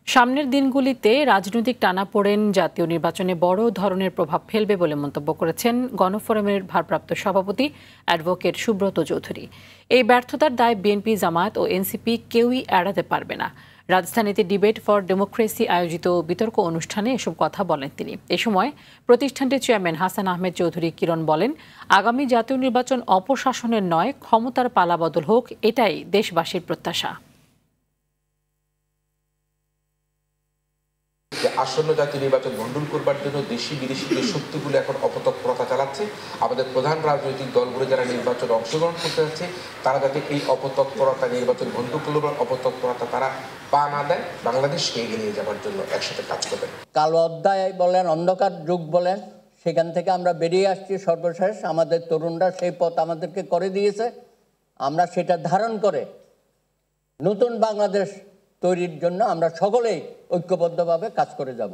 সামনের দিনগুলিতে রাজনৈতিক টানাপোড়েন জাতীয় নির্বাচনে বড় ধরনের প্রভাব ফেলবে বলে মন্তব্য করেছেন গণফোরামের ভারপ্রাপ্ত সভাপতি অ্যাডভোকেট সুব্রত চৌধুরী। এই ব্যর্থতার দায় বিএনপি, জামায়াত ও এনসিপি কেউই এড়াতে পারবে না। রাজধানীতে ডিবেট ফর ডেমোক্রেসি আয়োজিত বিতর্ক অনুষ্ঠানে এসব কথা বলেন তিনি। এ সময় প্রতিষ্ঠানটির চেয়ারম্যান হাসান আহমেদ চৌধুরী কিরণ বলেন, আগামী জাতীয় নির্বাচন অপশাসনের নয়, ক্ষমতার পালাবদল হোক, এটাই দেশবাসীর প্রত্যাশা। আসন্ন জাতীয় নির্বাচন ভণ্ডুল করবার জন্য দেশি বিদেশি যে শক্তিগুলো এখন অপতৎপরতা চালাচ্ছে, আমাদের প্রধান রাজনৈতিক দলগুলো যারা নির্বাচনে অংশগ্রহণ করতে যাচ্ছে তারা যাতে এই অপতৎপরতা, নির্বাচন ভণ্ডুল করবার অপতৎপরতা তারা পা না দেয়, বাংলাদেশকে এগিয়ে নিয়ে যাওয়ার জন্য একসাথে কাজ করবেন। কালো অধ্যায় বলেন, অন্ধকার যুগ বলেন, সেখান থেকে আমরা বেরিয়ে আসছি। সর্বশেষ আমাদের তরুণরা সেই পথ আমাদেরকে করে দিয়েছে। আমরা সেটা ধারণ করে নতুন বাংলাদেশ তৈরির জন্য আমরা সকলেই ঐক্যবদ্ধভাবে কাজ করে যাব।